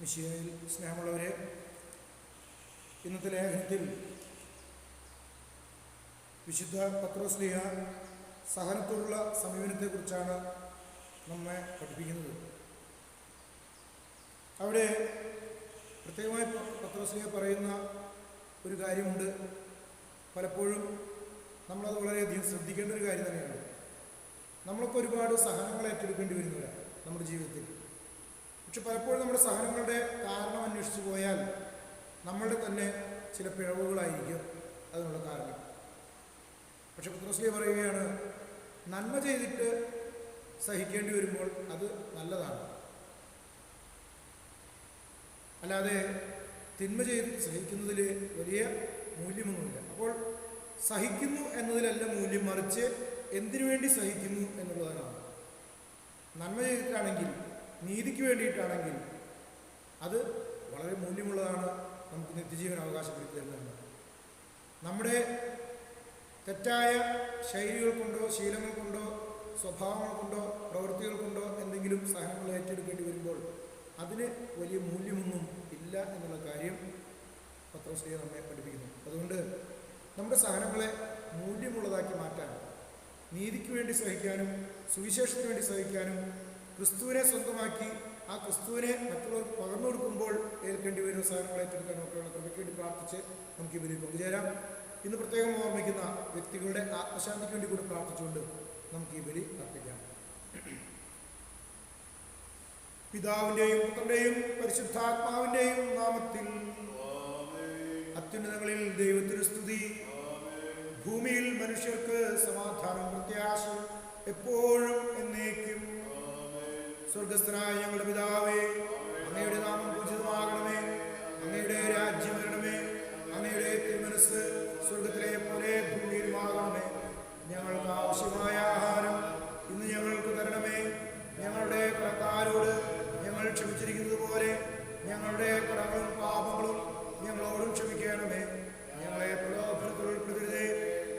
മിശിഹായിൽ സ്നേഹമുള്ളവരെ, ഇന്നത്തെ ലേഖനത്തിൽ വിശുദ്ധ പത്രോസ്ലീഹ സഹനത്തോടുള്ള സമീപനത്തെക്കുറിച്ചാണ് നമ്മെ പഠിപ്പിക്കുന്നത്. അവിടെ പ്രത്യേകമായി പത്രോസ്ലീഹ പറയുന്ന ഒരു കാര്യമുണ്ട്. പലപ്പോഴും നമ്മളത് വളരെയധികം ശ്രദ്ധിക്കേണ്ട ഒരു കാര്യം തന്നെയാണ്. നമ്മളൊക്കെ ഒരുപാട് സഹനങ്ങൾ ഏറ്റെടുക്കേണ്ടി വരുന്നവരാണ് നമ്മുടെ ജീവിതത്തിൽ. പക്ഷെ പലപ്പോഴും നമ്മുടെ സഹനങ്ങളുടെ കാരണം അന്വേഷിച്ചു പോയാൽ നമ്മളുടെ തന്നെ ചില പിഴവുകളായിരിക്കും അതിനുള്ള കാരണം. പക്ഷെ പത്രോസ്ലീഹ പറയുകയാണ്, നന്മ ചെയ്തിട്ട് സഹിക്കേണ്ടി വരുമ്പോൾ അത് നല്ലതാണ്, അല്ലാതെ തിന്മ ചെയ്ത് സഹിക്കുന്നതിൽ വലിയ മൂല്യമൊന്നുമില്ല. അപ്പോൾ സഹിക്കുന്നു എന്നതിലല്ല മൂല്യം, മറിച്ച് എന്തിനു വേണ്ടി സഹിക്കുന്നു എന്നുള്ളതാണ്. നന്മ ചെയ്തിട്ടാണെങ്കിൽ, നീതിക്ക് വേണ്ടിയിട്ടാണെങ്കിൽ അത് വളരെ മൂല്യമുള്ളതാണ്, നമുക്ക് നിത്യജീവൻ അവകാശപ്പെടുത്തി തരുന്നതാണ്. നമ്മുടെ തെറ്റായ ശൈലികൾ കൊണ്ടോ ശീലങ്ങൾ കൊണ്ടോ സ്വഭാവങ്ങൾ കൊണ്ടോ പ്രവൃത്തികൾ കൊണ്ടോ എന്തെങ്കിലും സഹനങ്ങൾ ഏറ്റെടുക്കേണ്ടി വരുമ്പോൾ അതിന് വലിയ മൂല്യമൊന്നും ഇല്ല എന്നുള്ള കാര്യം പത്രോസ്ലീഹ നമ്മെ പഠിപ്പിക്കുന്നു. അതുകൊണ്ട് നമ്മുടെ സഹനങ്ങളെ മൂല്യമുള്ളതാക്കി മാറ്റാൻ, നീതിക്ക് വേണ്ടി സഹിക്കാനും സുവിശേഷത്തിന് വേണ്ടി സഹിക്കാനും, ക്രിസ്തുവിനെ സ്വന്തമാക്കി ആ ക്രിസ്തുവിനെ മറ്റുള്ളവർക്ക് പകർന്നു കൊടുക്കുമ്പോൾ ഏൽക്കേണ്ടി വരുന്ന സഹനങ്ങൾ ഏറ്റെടുക്കാനും ഒക്കെയുള്ള കൃപയ്ക്ക് വേണ്ടി പ്രാർത്ഥിച്ച് നമുക്ക് ഈ ബലിയിൽ പങ്കുചേരാം. ഇന്ന് പ്രത്യേകം ഓർമ്മിക്കുന്ന വ്യക്തികളുടെ ആത്മശാന്തിക്ക് വേണ്ടി കൂടി പ്രാർത്ഥിച്ചുകൊണ്ട് നമുക്ക് ഈ ബലി അർപ്പിക്കാം. പിതാവിൻ്റെയും പുത്രൻ്റെയും പരിശുദ്ധാത്മാവിൻ്റെയും നാമത്തിൽ. അത്യുന്നതങ്ങളിൽ ദൈവത്തിന് സ്തുതി, ഭൂമിയിൽ മനുഷ്യർക്ക് സമാധാനം പ്രത്യാശ എപ്പോഴും എന്നേക്കും. സ്വർഗസ്ഥനായ ഞങ്ങളുടെ പിതാവേ, അങ്ങയുടെ നാമം പൂജിതമാകണമേ, അങ്ങയുടെ രാജ്യം വരണമേ, അങ്ങയുടെ തിരുമനസ്സ് സ്വർഗത്തിലെ പോലെ ഭൂമിയിലുമാകണമേ. ഞങ്ങൾക്ക് ആവശ്യമായ ആഹാരം ഇന്ന് ഞങ്ങൾക്ക് തരണമേ. ഞങ്ങളുടെ കടക്കാരോട് ഞങ്ങൾ ക്ഷമിച്ചിരിക്കുന്നത് പോലെ ഞങ്ങളുടെ കടങ്ങളും പാപങ്ങളും ഞങ്ങളോടും ക്ഷമിക്കണമേ. ഞങ്ങളെ പ്രലോഭനത്തിൽ ഉൾപ്പെടുത്തരുതേ,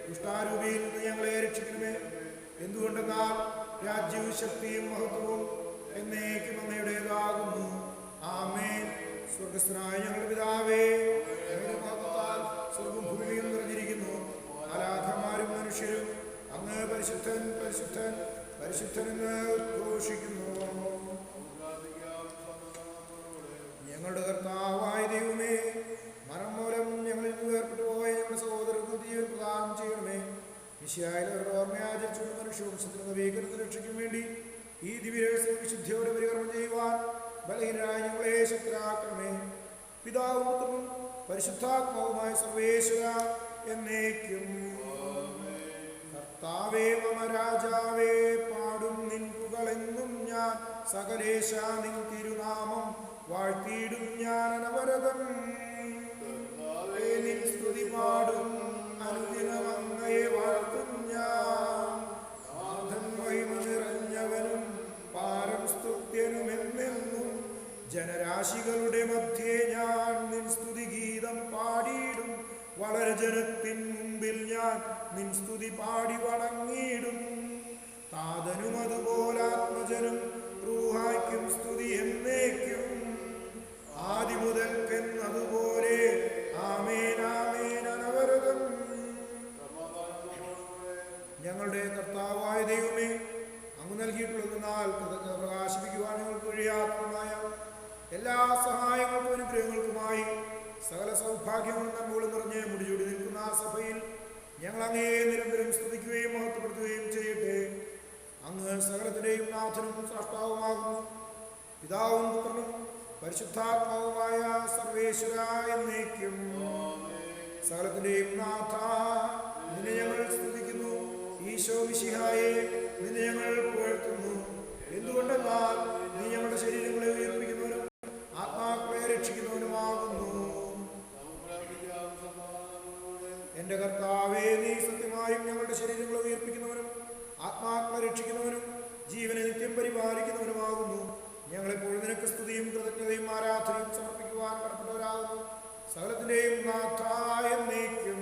ദുഷ്ടാരൂപിയിൽ നിന്ന് ഞങ്ങളെ രക്ഷിക്കണമേ. എന്തുകൊണ്ടെന്നാൽ രാജ്യവും ശക്തിയും മഹത്വവും എന്നേക്കും അങ്ങയുടേതാകുന്നു. ആമേൻ. സ്വർഗസ്ഥനായ ഞങ്ങളുടെ പിതാവേ, അങ്ങയുടെ നാമത്താൽ സ്വർഗ്ഗവും ഭൂമിയും നിറഞ്ഞിരിക്കുന്നു. ആരാധകന്മാരും മനുഷ്യരും അങ്ങ് പരിശുദ്ധൻ പരിശുദ്ധൻ പരിശുദ്ധനെന്ന് ഉദ്ഘോഷിക്കുന്നു. ഞങ്ങളുടെ കർത്താവായ ദൈവമേ, മരണം മൂലം ഞങ്ങളിൽ നിന്ന് വേർപെട്ടു പോയ ഞങ്ങളുടെ സഹോദരർക്ക് ജീവൻ പ്രദാനം ചെയ്യണമേ. മിശിഹായിൽ അവരുടെ ഓർമ്മയാചരിച്ചുകൊണ്ട് മനുഷ്യവംശത്തിന് നവീകരണത്തിന് രക്ഷയ്ക്കും വേണ്ടി ഈ ദിവ്യരഹസ്യ വിശുദ്ധിയോടെ പരികർമ്മം ചെയ്യുവാൻ ബലഹീനരായ ഞങ്ങളെ ശക്തരാക്കണമേ. പിതാവും പുത്രനും പരിശുദ്ധാത്മാവുമായ സർവേശ്വര എന്നേക്കും. കർത്താവേ മമ രാജാവേ, പാടും നിൻ പുകളെന്നും ഞാൻ. സകലേശ നിൻ തിരുനാമം വാഴ്ത്തിയിടും ഞാൻ അനവരതം. നിൻ സ്തുതി പാടും അനുദിനം അങ്ങയെ വാഴ്ത്തും ഞാൻ. നാഥൻ മഹിമ നിറഞ്ഞവനും പാരം സ്തുത്യനുമെന്നെന്നും. ജനരാശികളുടെ മധ്യേ ഞാൻ നിൻ സ്തുതിഗീതം പാടിയിടും. വളരെ ജനത്തിൻ മുമ്പിൽ ഞാൻ നിൻ സ്തുതി പാടി വണങ്ങിയിടും. താതനും അതുപോലാത്മജനും റൂഹായ്ക്കും സ്തുതി എന്നേക്കും, ആദി മുതൽക്കെന്നതുപോലെ. ആമേൻ ആമേൻ അനവരതം. ഞങ്ങളുടെ കർത്താവായ ദൈവമേ, അങ്ങ് നൽകിയിട്ടുള്ളതിനാൽ കൃതജ്ഞത പ്രകാശിപ്പിക്കുവാൻ ഞങ്ങൾക്ക് കഴിയാത്തതുമായ എല്ലാ സഹായങ്ങൾക്കും അനുഗ്രഹങ്ങൾക്കുമായി സകല സൗഭാഗ്യങ്ങളും നന്മകളും നിറഞ്ഞ് മുടിചൂടി നിൽക്കുന്ന ആ സഭയിൽ ഞങ്ങൾ അങ്ങയെ നിരന്തരം സ്തുതിക്കുകയും മഹത്വപ്പെടുത്തുകയും ചെയ്യട്ടെ. അങ്ങ് സകലത്തിൻ്റെയും നാഥനും സ്രഷ്ടാവുമാകുന്നു. പിതാവും പുത്രനും പരിശുദ്ധാത്മാവുമായ സർവേശ്വര എന്നേക്കും. സകലത്തിൻ്റെയും നാഥ, നിന്നെ ഞങ്ങൾ സ്തുതിക്കുന്നു. ഈശോ മിശിഹായെ, നിന്നെ ഞങ്ങൾ പുകഴ്ത്തുന്നു. എന്തുകൊണ്ടെന്നാൽ നീ ഞങ്ങളുടെ ശരീരങ്ങളെ ഉയർപ്പിക്കുന്നവനും ആത്മാക്കളെ രക്ഷിക്കുന്നവനുമാകുന്നു. എന്റെ കർത്താവേ, നീ സത്യമായും ഞങ്ങളുടെ ശരീരങ്ങളെ ഉയർപ്പിക്കുന്നവനും ആത്മാക്കളെ രക്ഷിക്കുന്നവനും ജീവനെ നിത്യം പരിപാലിക്കുന്നവനുമാകുന്നു. ഞങ്ങളെപ്പോഴും നിനക്ക് സ്തുതിയും കൃതജ്ഞതയും ആരാധനയും സമർപ്പിക്കുവാൻ കടപ്പെട്ടവരാകുന്നു. സകലത്തിൻ്റെയും നാഥ എന്നേക്കും.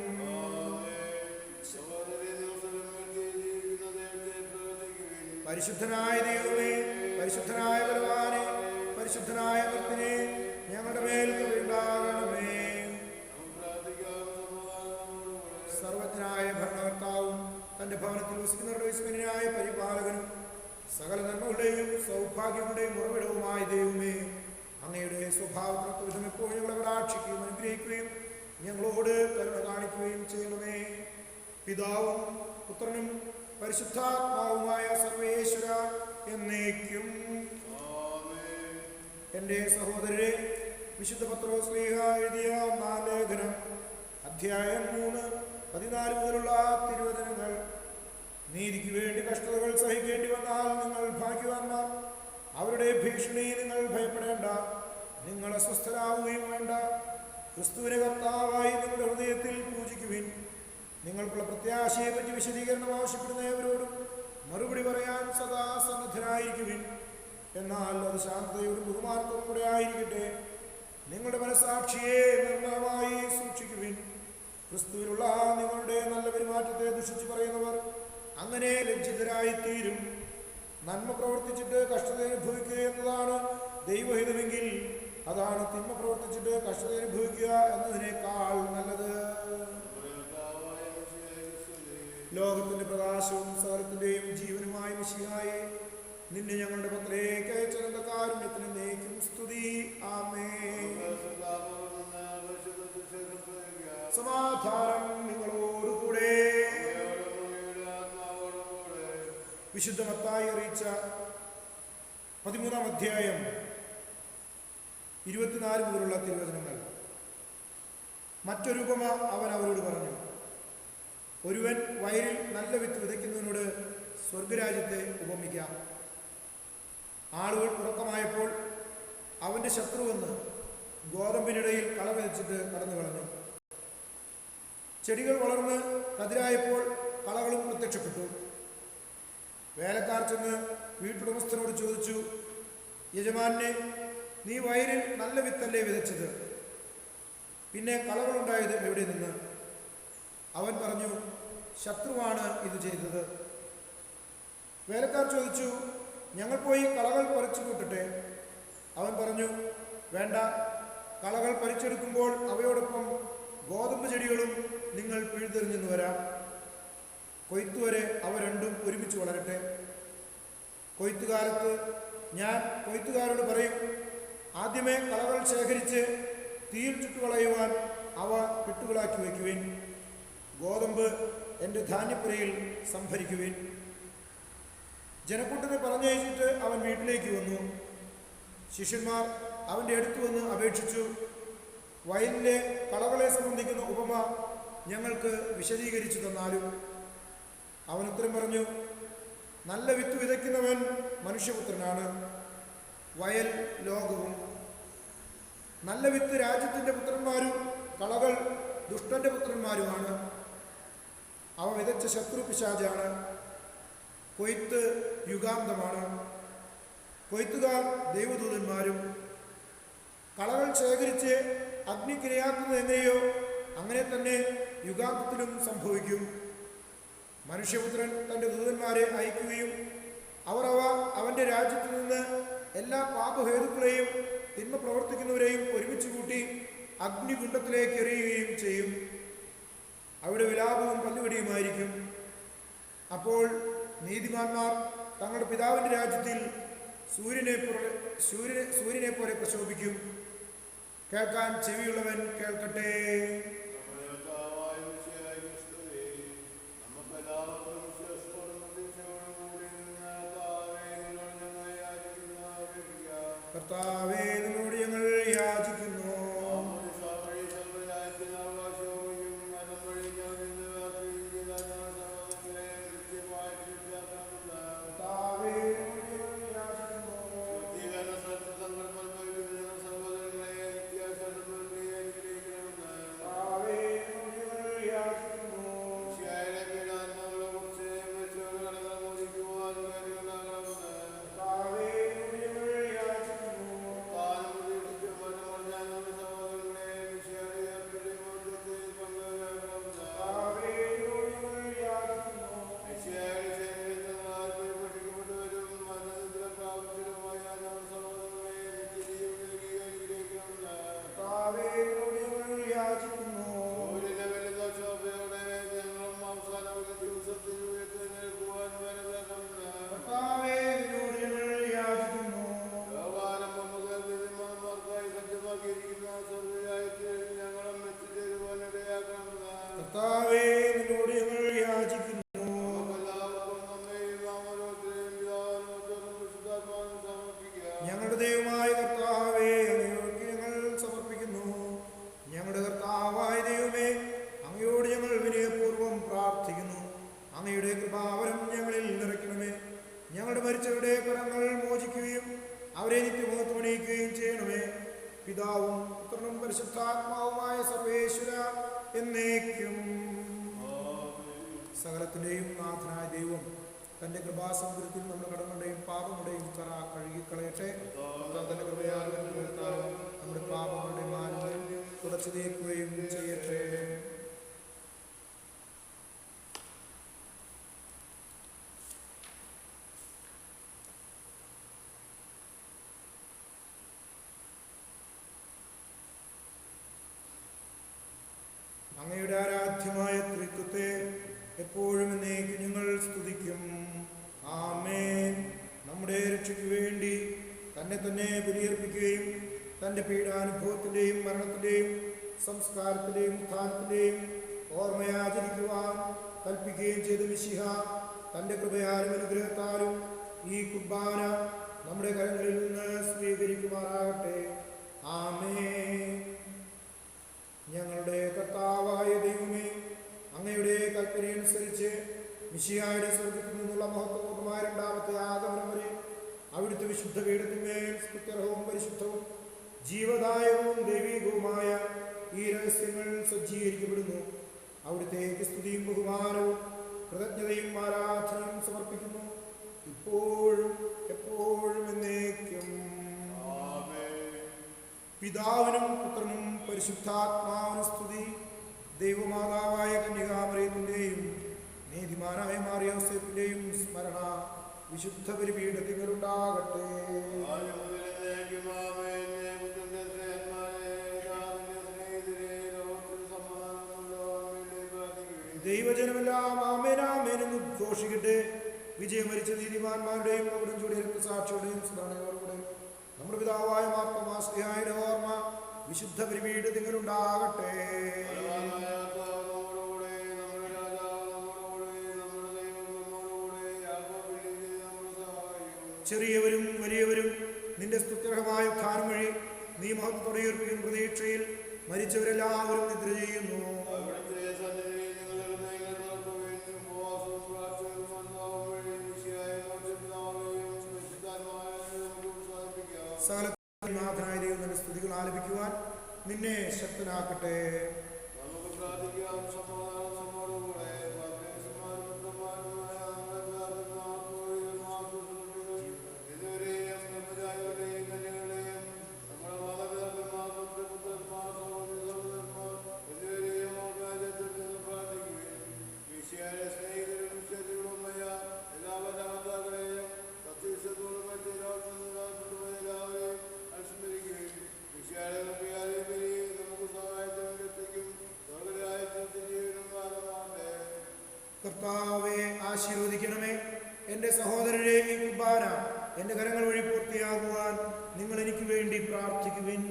പരിശുദ്ധനായ ദൈവമേ, പരിശുദ്ധനായ ബലവാനെ, പരിശുദ്ധനായ ഭക്തനെ, ഞങ്ങളുടെ മേൽ കൃപയുണ്ടാകണമേ. സർവജ്ഞനായ ഭരണകർത്താവും തന്റെ ഭവനത്തിൽ വസിക്കുന്നവരുടെ വിസ്മയനായ പരിപാലകനും സകല നന്മകളുടെയും സൗഭാഗ്യങ്ങളുടെയും ഉറവിടവുമായ ദൈവമേ, അങ്ങയുടെ സ്വഭാവത്തിനൊത്ത വിധം എപ്പോഴും ഞങ്ങളെ കടാക്ഷിക്കുകയും അനുഗ്രഹിക്കുകയും ഞങ്ങളോട് കരുണ കാണിക്കുകയും ചെയ്യണമേ. പിതാവും പുത്രനും പരിശുദ്ധാത്മാവുമായ സർവേശ്വര എന്നേക്കും. എൻ്റെ സഹോദരരെ, വിശുദ്ധ പത്രോസ് ശ്ലീഹ എഴുതിയ ഒന്നാം ലേഖനം അധ്യായം 3:14 മുതലുള്ള തിരുവചനങ്ങൾ. നീതിക്ക് വേണ്ടി കഷ്ടതകൾ സഹിക്കേണ്ടി വന്നാൽ നിങ്ങൾ ഭാഗ്യവാന്മാർ. അവരുടെ ഭീഷണി നിങ്ങൾ ഭയപ്പെടേണ്ട. നിങ്ങൾ അസ്വസ്ഥരാകുകയും വേണ്ട. ക്രിസ്തുവിനെ കർത്താവായി നിങ്ങളുടെ ഹൃദയത്തിൽ പൂജിക്കുവിൻ. നിങ്ങൾക്കുള്ള പ്രത്യാശയെ പറ്റി വിശദീകരണം ആവശ്യപ്പെടുന്നവരോടും മറുപടി പറയാൻ സദാ സന്നദ്ധരായിരിക്കുവിൻ. എന്നാൽ അത് ശാന്തതയോടും ബഹുമാനത്തോടും കൂടെ ആയിരിക്കട്ടെ. നിങ്ങളുടെ മനസാക്ഷിയെ നിർമ്മലമായി സൂക്ഷിക്കുവിൻ. ക്രിസ്തുവിലുള്ള നിങ്ങളുടെ നല്ല പെരുമാറ്റത്തെ ദുഷിച്ചു പറയുന്നവർ അങ്ങനെ ലജ്ജിതരായിത്തീരും. നന്മ പ്രവർത്തിച്ചിട്ട് കഷ്ടത അനുഭവിക്കുക എന്നതാണ് ദൈവഹിതമെങ്കിൽ അതാണ് തിന്മ പ്രവർത്തിച്ചിട്ട് കഷ്ടത അനുഭവിക്കുക എന്നതിനേക്കാൾ നല്ലത്. ലോകത്തിന്റെ പ്രകാശവും സകലത്തിന്റെയും ജീവനുമായ മിശിഹായെ, നിന്നെ ഞങ്ങളുടെ പക്കലേക്ക് അയച്ച കാരുണ്യത്തിന് എന്നേക്കും സ്തുതി. ആമേൻ. സമാധാനം നിങ്ങളോടുകൂടെ. വിശുദ്ധ മത്തായി അറിയിച്ച 13-ാം അധ്യായം 24 മുതലുള്ള തിരുവചനങ്ങൾ. മറ്റൊരു ഉപമ അവൻ അവരോട് പറഞ്ഞു. ഒരുവൻ വയലിൽ നല്ല വിത്ത് വിതയ്ക്കുന്നതിനോട് സ്വർഗരാജ്യത്തെ ഉപമിക്കാം. ആളുകൾ ഉറക്കമായപ്പോൾ അവൻ്റെ ശത്രുവെന്ന് ഗോതമ്പിനിടയിൽ കള വിതച്ചിട്ട് കടന്നു കളഞ്ഞു. ചെടികൾ വളർന്ന് കതിരായപ്പോൾ കളകളും പ്രത്യക്ഷപ്പെട്ടു. വേലക്കാർ ചെന്ന് വീട്ടുടമസ്ഥനോട് ചോദിച്ചു, യജമാനെ, നീ വയലിൽ നല്ല വിത്തല്ലേ വിതച്ചത്? പിന്നെ കളകളുണ്ടായത് എവിടെ നിന്ന്? അവൻ പറഞ്ഞു, ശത്രുവാണ് ഇത് ചെയ്തത്. വേലക്കാർ ചോദിച്ചു, ഞങ്ങൾ പോയി കളകൾ പറിച്ചു കൂട്ടട്ടെ? അവൻ പറഞ്ഞു, വേണ്ട. കളകൾ പറിച്ചെടുക്കുമ്പോൾ അവയോടൊപ്പം ഗോതമ്പ് ചെടികളും നിങ്ങൾ പിഴുതെറിഞ്ഞെന്ന് വരാം. കൊയ്ത്തുവരെ അവ രണ്ടും ഒരുമിച്ച് വളരട്ടെ. കൊയ്ത്തുകാലത്ത് ഞാൻ കൊയ്ത്തുകാരോട് പറയും, ആദ്യമേ കളകൾ ശേഖരിച്ച് തീയിൽ ചുട്ടുകളയുവാൻ അവ കെട്ടുകളാക്കി വയ്ക്കുവിൻ. ഗോതമ്പ് എൻ്റെ ധാന്യപ്പുരയിൽ സംഭരിക്കുവിൻ. ജനക്കൂട്ടത്തെ പറഞ്ഞയച്ചിട്ട് അവൻ വീട്ടിലേക്ക് വന്നു. ശിഷ്യന്മാർ അവൻ്റെ അടുത്ത് വന്ന് അപേക്ഷിച്ചു, വയലിലെ കളകളെ സംബന്ധിക്കുന്ന ഉപമ ഞങ്ങൾക്ക് വിശദീകരിച്ചു തന്നാലും. അവൻ ഉത്തരം പറഞ്ഞു, നല്ല വിത്ത് വിതയ്ക്കുന്നവൻ മനുഷ്യപുത്രനാണ്, വയൽ ലോകവും. നല്ല വിത്ത് രാജ്യത്തിൻ്റെ പുത്രന്മാരും കളകൾ ദുഷ്ടന്റെ പുത്രന്മാരുമാണ്. അവ വിതച്ച ശത്രു പിശാചാണ്. കൊയ്ത്ത് യുഗാന്തമാണ്. കൊയ്ത്തുകാർ ദൈവദൂതന്മാരും. കളകൾ ശേഖരിച്ച് അഗ്നിക്കിരയാക്കുന്നത് എങ്ങനെയോ അങ്ങനെ തന്നെ യുഗാന്തത്തിലും സംഭവിക്കും. മനുഷ്യപുത്രൻ തൻ്റെ ദൂതന്മാരെ അയക്കുകയും അവർ അവൻ്റെ രാജ്യത്തു നിന്ന് എല്ലാ പാപഹേതുക്കളെയും തിന്മ പ്രവർത്തിക്കുന്നവരെയും ഒരുമിച്ച് കൂട്ടി അഗ്നികുണ്ഡത്തിലേക്ക് എറിയുകയും ചെയ്യും. അവിടെ വിലാപവും പല്ലുകടിയുമായിരിക്കും. അപ്പോൾ നീതിമാന്മാർ തങ്ങളുടെ പിതാവിൻ്റെ രാജ്യത്തിൽ സൂര്യനെ പോലെ പ്രശോഭിക്കും. കേൾക്കാൻ ചെവിയുള്ളവൻ കേൾക്കട്ടെ. കർത്താവേ, നിന്നോട് ഞങ്ങൾ യാചിക്കുന്നു. Amen. കർത്താവേ, നിന്നോട് ഞങ്ങൾ യാചിക്കുന്നു. ഞങ്ങളുടെ ദൈവമായ കർത്താവേ, അങ്ങയോട് ഞങ്ങൾ സമർപ്പിക്കുന്നു. ഞങ്ങളുടെ കർത്താവായ ദൈവമേ, അങ്ങയോട് ഞങ്ങൾ വിനയപൂർവ്വം പ്രാർത്ഥിക്കുന്നു. അങ്ങയുടെ കൃപാവരം ഞങ്ങളിൽ നിറയ്ക്കണമേ. ഞങ്ങളുടെ മരിച്ചവരുടെ കടങ്ങൾ മോചിക്കുകയും അവരെ നിത്യമഹത്വമണിയിക്കുകയും ചെയ്യണമേ. പിതാവും പുത്രനും പരിശുദ്ധാത്മാവുമായ സർവേശ്വര എന്നേക്കും. സകലത്തിൻ്റെയും നാഥനായ ദൈവം തൻ്റെ കൃപാസമുദ്രത്തിൽ നമ്മുടെ കടങ്ങളുടെയും പാപങ്ങളുടെയും കറ കഴുകിക്കളയട്ടെ. തൻ്റെ കൃപയാലും നമ്മുടെ പാപങ്ങളുടെ മാലിന്യം തുടച്ചു നീക്കുകയും ചെയ്യട്ടെ. അങ്ങയുടെ ആരാധ്യമായ ത്രിത്വത്തെ എപ്പോഴും എന്നേക്കും ഞങ്ങൾ സ്തുതിക്കും. ആമേൻ. നമ്മുടെ രക്ഷയ്ക്ക് വേണ്ടി തന്നെ തന്നെ ബലിയർപ്പിക്കുകയും തൻ്റെ പീഡാനുഭവത്തിൻ്റെയും മരണത്തിൻ്റെയും സംസ്കാരത്തിൻ്റെയും ഉത്ഥാനത്തിൻ്റെയും ഓർമ്മയാചരിക്കുവാൻ കൽപ്പിക്കുകയും ചെയ്ത മിശിഹ തൻ്റെ കൃപയാലും അനുഗ്രഹത്താലും ഈ കുർബാന നമ്മുടെ കരങ്ങളിൽ നിന്ന് സ്വീകരിക്കുമാറാകട്ടെ. ആമേൻ. ഞങ്ങളുടെ കർത്താവായ ദൈവമേ, അങ്ങയുടെ കൽപ്പനയനുസരിച്ച് മിശിഹായുടെ സ്വർഗ്ഗത്തിൽ നിന്നുള്ള മഹത്വപൂർണ്ണമായ രണ്ടാമത്തെ ആഗമനം വരെ അവിടുത്തെ വിശുദ്ധ പീഠത്തിന്മേൽ സ്തുത്യർഹവും പരിശുദ്ധവും ജീവദായകവും ദൈവികവുമായ ഈ രഹസ്യങ്ങൾ സജ്ജീകരിക്കപ്പെടുന്നു. അവിടുത്തേക്ക് സ്തുതിയും ബഹുമാനവും കൃതജ്ഞതയും ആരാധനയും സമർപ്പിക്കുന്നു, ഇപ്പോഴും എപ്പോഴും എന്നേക്കും. പിതാവിനും പുത്രനും പരിശുദ്ധാത്മാവിനും സ്തുതി. ദൈവമാതാവായ കന്യകാമറിയത്തിൻ്റെയും നീതിമാനായ മാറിയ യോസേപ്പിൻ്റെയും സ്മരണ വിശുദ്ധ ബലിപീഠത്തിങ്കലുണ്ടാകട്ടെ. ദൈവജനമെല്ലാം ആമേൻ ആമേൻ എന്ന് ഉദ്ഘോഷിക്കട്ടെ. വിജയം വരിച്ച നീതിമാന്മാരുടെയും അവിടും ചൂടിയ രക്തസാക്ഷിയുടെയും സ്മരണയോടുകൂടെ നമ്മുടെ പിതാവായ മാർത്തോമാസ്ലിഹായുടെ ഓർമ്മ വിശുദ്ധ ബലിപീഠത്തിങ്കലുണ്ടാകട്ടെ. ചെറിയവരും വലിയവരും നിന്റെ സ്തുത്യർഹമായ ഉത്ഥാനം വഴി നീ മഹത്വത്തോടെ ഉയർപ്പിക്കുന്ന പ്രതീക്ഷയിൽ മരിച്ചവരെല്ലാവരും നിദ്ര ചെയ്യുന്നു. സകലനാഥനായ ദൈവം നിന്റെ സ്തുതികൾ ആലപിക്കുവാൻ നിന്നെ ശക്തനാക്കട്ടെ. കർത്താവെ ആശീർവദിക്കണമേ. എൻ്റെ സഹോദരരെ, ഈ കുർബാന എൻ്റെ കരങ്ങൾ വഴി പൂർത്തിയാകുവാൻ നിങ്ങൾ എനിക്ക് വേണ്ടി പ്രാർത്ഥിക്കുവിൻ.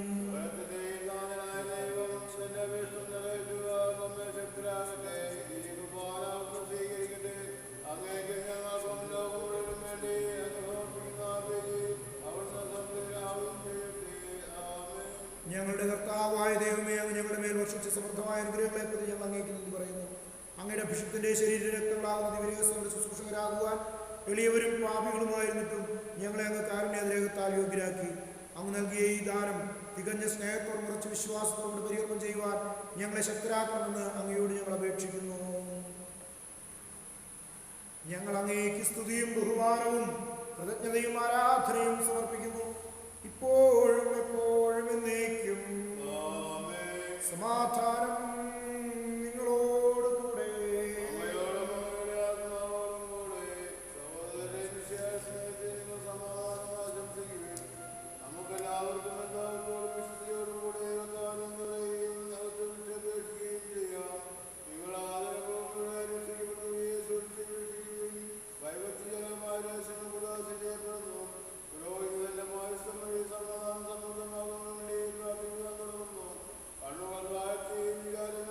ഞങ്ങളുടെ കർത്താവായ ദൈവമേ, അങ്ങ് ഞങ്ങളുടെ മേൽ വർഷിച്ച സമൃദ്ധമായ അനുഗ്രഹങ്ങളെ പറ്റി ഞങ്ങൾ അങ്ങേക്ക് പറയുന്നു. അങ്ങയുടെ അഭിഷിക്തന്റെ ശരീര രക്തങ്ങളാകുന്ന ദിവ്യരഹസ്യങ്ങളുടെ ശുശ്രൂഷകരാകുവാൻ എളിയവരും പാപികളുമായിരുന്നിട്ടും ഞങ്ങളെ അങ്ങ് കാരുണ്യാതിരേകത്താൽ യോഗ്യരാക്കി. അങ്ങ് നൽകിയ ഈ ദാനം തികഞ്ഞ സ്നേഹത്തോടും ഉറച്ച വിശ്വാസത്തോട് പരികർമ്മം ചെയ്യുവാൻ ഞങ്ങളെ ശക്തരാക്കണമെന്ന് അങ്ങയോട് ഞങ്ങൾ അപേക്ഷിക്കുന്നു. ഞങ്ങൾ അങ്ങേക്ക് സ്തുതിയും ബഹുമാനവും കൃതജ്ഞതയും ആരാധനയും സമർപ്പിക്കുന്നു, ഇപ്പോഴും എപ്പോഴും എന്നേക്കും. സമാധാനം നിങ്ങളോട് കൂടെ. സമാധാനം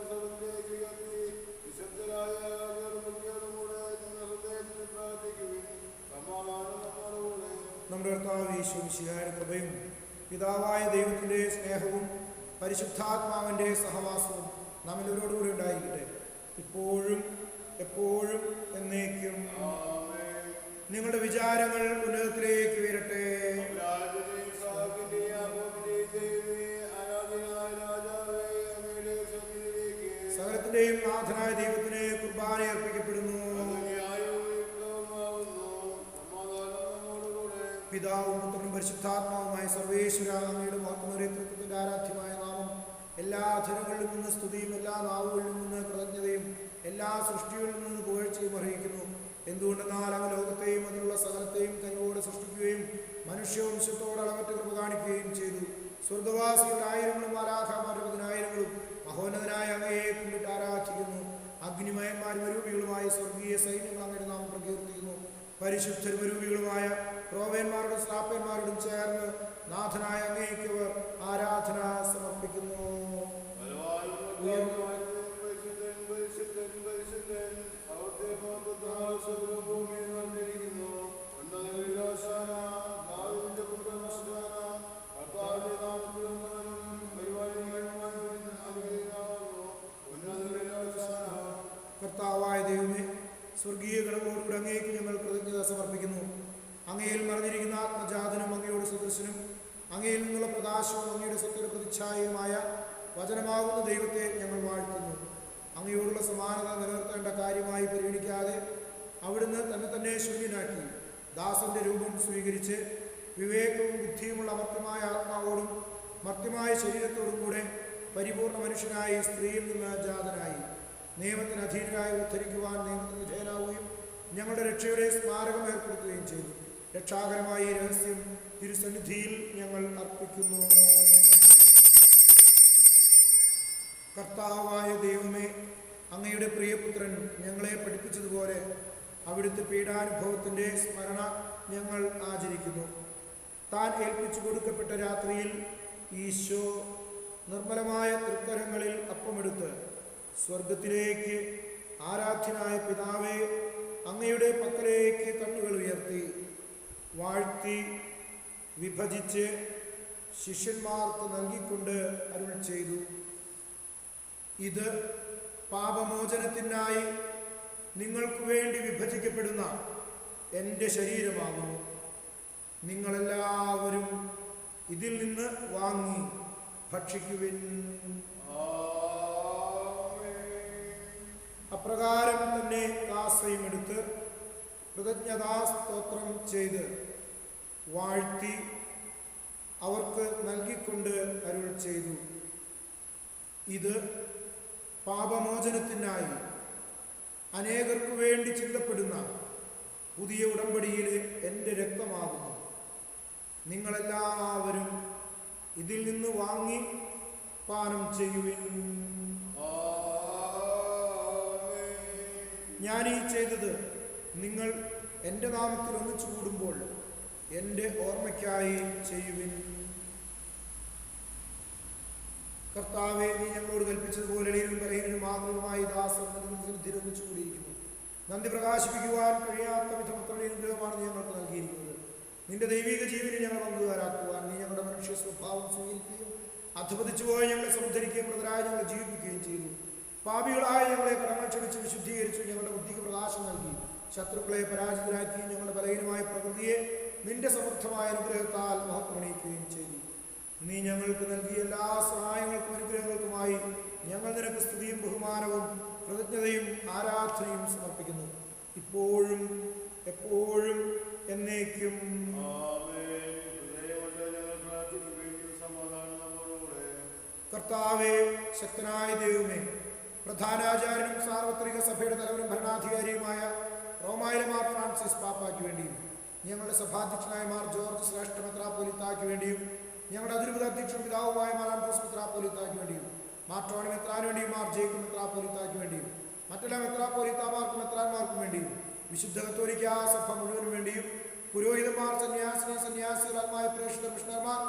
കർത്താവ് യേശു മിശിഹായുടെ കൃപയും പിതാവായ ദൈവത്തിൻ്റെ സ്നേഹവും പരിശുദ്ധാത്മാവിൻ്റെ സഹവാസവും നമ്മിവരോടുകൂടി ഉണ്ടായിരിക്കട്ടെ, ഇപ്പോഴും എപ്പോഴും എന്നേക്കും. നിങ്ങളുടെ വിചാരങ്ങൾ ഉന്നതത്തിലേക്ക് ഉയരട്ടെ. സകലത്തിന്റെയും നാഥനായ ദൈവത്തിന് കുർബാന അർപ്പിക്കപ്പെടുന്നു. പിതാവും പുത്രനും പരിശുദ്ധാത്മാവുമായ സർവേശ്വര, അങ്ങയുടെ മഹത്വത്തിന്റെ ആരാധ്യമായ നാമം എല്ലാ ജനങ്ങളിലും നിന്ന് സ്തുതിയും എല്ലാ നാവുകളിലും നിന്ന് കൃതജ്ഞതയും എല്ലാ സൃഷ്ടികളിൽ നിന്ന് പുകഴ്ചയും അറിയിക്കുന്നു. എന്തുകൊണ്ടെന്നാൽ അങ്ങ് ലോകത്തെയും അതിലുള്ള സകലത്തെയും കനിവോടെ സൃഷ്ടിക്കുകയും മനുഷ്യവംശത്തോട് അളവറ്റ കൃപ കാണിക്കുകയും ചെയ്തു. സ്വർഗവാസികളുടെ ആയിരങ്ങളും ആരാധമാരുടെ 10,000-ങ്ങളും മഹോന്നതനായ അങ്ങയെ കുമ്പിട്ട് ആരാധിക്കുന്നു. അഗ്നിമയന്മാരും അരൂപികളുമായ സ്വർഗീയ സൈന്യങ്ങൾ അങ്ങയുടെ നാമം പ്രകീർത്തിക്കുന്നു. പരിശുദ്ധരും അരൂപികളുമായ ക്രോവേന്മാരോടും സ്നാപ്പന്മാരോടും ചേർന്ന് നാഥനായ അങ്ങേക്കവർ ആരാധന സമർപ്പിക്കുന്നു. കർത്താവായ ദൈവമേ, സ്വർഗീയ ഗണങ്ങളോടുകൂടി അങ്ങേക്ക് ഞങ്ങൾ കൃതജ്ഞത സമർപ്പിക്കുന്നു. അങ്ങയിൽ മറിഞ്ഞിരിക്കുന്ന ആത്മജാതനും അങ്ങയോട് സദൃശനും അങ്ങയിൽ നിന്നുള്ള പ്രകാശവും അങ്ങയുടെ സത്യയുടെ പ്രതിച്ഛായയുമായ വചനമാകുന്ന ദൈവത്തെ ഞങ്ങൾ വാഴ്ത്തുന്നു. അങ്ങയോടുള്ള സമാനത നിലനിർത്തേണ്ട കാര്യമായി പരിഗണിക്കാതെ അവിടുന്ന് തന്നെ ശൂന്യനാക്കി ദാസന്റെ രൂപം സ്വീകരിച്ച് വിവേകവും ബുദ്ധിയുമുള്ള അമർത്യമായ ആത്മാവോടും മർത്യമായ ശരീരത്തോടും കൂടെ പരിപൂർണ മനുഷ്യനായി സ്ത്രീയിൽ നിന്ന് ജാതനായി നിയമത്തിന് അധീനരായി ഉദ്ധരിക്കുവാൻ നിയമത്തിന് വിധേയനാവുകയും ഞങ്ങളുടെ രക്ഷയുടെ സ്മാരകം ഏർപ്പെടുത്തുകയും ചെയ്തു. രക്ഷാകരമായ ഈ രഹസ്യം തിരുസന്നിധിയിൽ ഞങ്ങൾ അർപ്പിക്കുന്നു. കർത്താവായ ദൈവമേ, അങ്ങയുടെ പ്രിയപുത്രൻ ഞങ്ങളെ പഠിപ്പിച്ചതുപോലെ അവിടുത്തെ പീഡാനുഭവത്തിൻ്റെ സ്മരണ ഞങ്ങൾ ആചരിക്കുന്നു. താൻ ഏൽപ്പിച്ചു കൊടുക്കപ്പെട്ട രാത്രിയിൽ ഈശോ നിർമ്മലമായ തൃക്കരങ്ങളിൽ അപ്പമെടുത്ത് സ്വർഗത്തിലേക്ക് ആരാധ്യനായ പിതാവേ അങ്ങയുടെ പക്കലേക്ക് കണ്ണുകൾ ഉയർത്തി വാഴ്ത്തി വിഭജിച്ച് ശിഷ്യന്മാർക്ക് നൽകിക്കൊണ്ട് അരുൾ ചെയ്തു: ഇത് പാപമോചനത്തിനായി നിങ്ങൾക്ക് വേണ്ടി വിഭജിക്കപ്പെടുന്ന എൻ്റെ ശരീരമാകുന്നു. നിങ്ങളെല്ലാവരും ഇതിൽ നിന്ന് വാങ്ങി ഭക്ഷിക്കുവിൻ. അപ്രകാരം തന്നെ കാസയും എടുത്ത് കൃതജ്ഞതാസ്തോത്രം ചെയ്ത് വാഴ്ത്തി അവർക്ക് നൽകിക്കൊണ്ട് അരുൾ ചെയ്തു: ഇത് പാപമോചനത്തിനായി അനേകർക്കു വേണ്ടി ചിന്തപ്പെടുന്ന പുതിയ ഉടമ്പടിയിലെ എൻ്റെ രക്തമാകുന്നു. നിങ്ങളെല്ലാവരും ഇതിൽ നിന്ന് വാങ്ങി പാനം ചെയ്യുവിൻ. ഞാനീ ചെയ്തത് നിങ്ങൾ എൻ്റെ നാമത്തിൽ ഒന്നിച്ചു കൂടുമ്പോൾ എൻ്റെ ഓർമ്മയ്ക്കായി ചെയ്യുവിൻ. കർത്താവേ, നീ ഞങ്ങളോട് കൽപ്പിച്ചതുപോലെ ഇടയിലും പറയലും ആഗ്രഹമായി ദാസർ ഒന്നിച്ചു കൂടിയിരിക്കുന്നു. നന്ദി പ്രകാശിപ്പിക്കുവാൻ കഴിയാത്ത വിധം അത്ര അനുഗ്രഹമാണ് നീ ഞങ്ങൾക്ക് നൽകിയിരിക്കുന്നത്. നിന്റെ ദൈവിക ജീവനെ ഞങ്ങൾ പങ്കുകാരാക്കുവാൻ നീ ഞങ്ങളുടെ മനുഷ്യ സ്വഭാവം സ്വീകരിക്കുകയും അധപതിച്ചു പോയി ഞങ്ങളെ സമുദ്ധരിക്കുകയും മൃതരായി ഞങ്ങളെ ജീവിപ്പിക്കുകയും ചെയ്തു. പാപികളായ ഞങ്ങളെ കടങ്ങൾ ക്ഷണിച്ച് വിശുദ്ധീകരിച്ചു ഞങ്ങളുടെ ബുദ്ധിക്ക് പ്രകാശം നൽകി. ശത്രുക്കളെ പരാജിതരാക്കി ഞങ്ങളുടെ ബലഹീനമായ പ്രകൃതിയെ നിന്റെ സമർത്ഥമായ അനുഗ്രഹത്താൽ മഹത്വമണിയിക്കുകയും ചെയ്തു. നീ ഞങ്ങൾക്ക് നൽകിയ എല്ലാ സഹായങ്ങൾക്കും അനുഗ്രഹങ്ങൾക്കുമായി ഞങ്ങൾ നിനക്ക് സ്തുതിയും ബഹുമാനവും കൃതജ്ഞതയും ആരാധനയും സമർപ്പിക്കുന്നു, ഇപ്പോഴും എപ്പോഴും എന്നേക്കും. കർത്താവേ, ശക്തനായ ദൈവമേ, പ്രധാനാചാര്യനും സാർവത്രിക സഭയുടെ തലവനും ഭരണാധികാരിയുമായ റോമായിലെ മാർ ഫ്രാൻസിസ് പാപ്പായ്ക്ക് വേണ്ടിയും ഞങ്ങളുടെ സഭാധ്യക്ഷനായ മാർ ജോർജ് ശ്രേഷ്ഠ മെത്രാപ്പോലീത്തായ്ക്ക് വേണ്ടിയും ഞങ്ങളുടെ അതിരൂപത അധ്യക്ഷനും പിതാവുമായ മാർ ആൻഡ്രൂസ് മെത്രാപ്പോലീത്തായ്ക്ക് വേണ്ടിയും മാർ ടോണി മെത്രാന് വേണ്ടിയും മാർ ജേക്കബ് മെത്രാപ്പോലീത്തായ്ക്ക് വേണ്ടിയും മറ്റെല്ലാ മെത്രാപ്പോലീത്താമാർക്കും മെത്രാന്മാർക്കും വേണ്ടിയും വിശുദ്ധ കത്തോലിക്കാ സഭ മുഴുവനും വേണ്ടിയും പുരോഹിതന്മാർ, സന്യാസികളായ പ്രേക്ഷിത മിഷണർമാർ,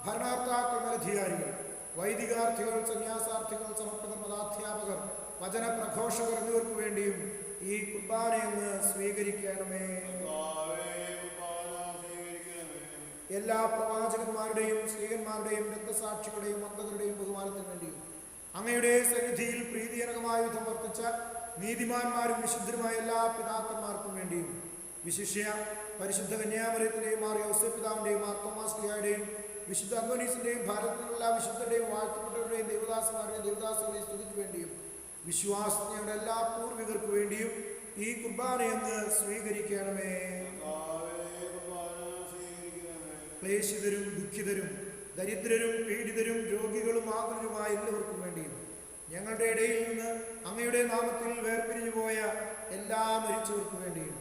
ഭരണകർത്താക്കൾ, മേലധികാരികൾ, വൈദികാർത്ഥികൾ, സന്യാസാർത്ഥികൾ, സമർപ്പിത മതാധ്യാപകർ, വചന പ്രഘോഷകർ എന്നിവർക്ക് വേണ്ടിയും ഈ കുർബാനയെന്ന് സ്വീകരിക്കണമേ. എല്ലാ പ്രവാചകന്മാരുടെയും സ്ത്രീകന്മാരുടെയും രക്തസാക്ഷികളുടെയും അന്തകരുടെയും ബഹുമാനത്തിന് വേണ്ടിയും അങ്ങയുടെ സന്നിധിയിൽ പ്രീതിജനകമായ വിധം വർത്തിച്ച നീതിമാന്മാരും വിശുദ്ധരുമായ എല്ലാ പിതാക്കന്മാർക്കും വേണ്ടിയും വിശിഷ്യ പരിശുദ്ധ കന്യാമറിയത്തിൻ്റെയും മാർ യോസേഫ് പിതാവിൻ്റെയും മാർ തോമാസ് ലീഹായുടെയും വിശുദ്ധ അന്തോനീസിൻ്റെയും ഭാരതത്തിലുള്ള വിശുദ്ധരുടെയും വാഴ്ത്തപ്പെട്ടവരുടെയും ദേവദാസന്മാരുടെയും ദേവദാസരുടെയും സ്തുതിക്ക് വേണ്ടിയും വിശ്വാസങ്ങളുടെ എല്ലാ പൂർവികർക്ക് വേണ്ടിയും ഈ കുർബാനയെന്ന് സ്വീകരിക്കണമേ. ക്ലേശിതരും ദുഃഖിതരും ദരിദ്രരും പീഡിതരും രോഗികളും ആകുലരുമായ എല്ലാവർക്കും വേണ്ടിയും ഞങ്ങളുടെ ഇടയിൽ നിന്ന് അങ്ങയുടെ നാമത്തിൽ വേർപിരിഞ്ഞു പോയ എല്ലാ മരിച്ചവർക്കും വേണ്ടിയും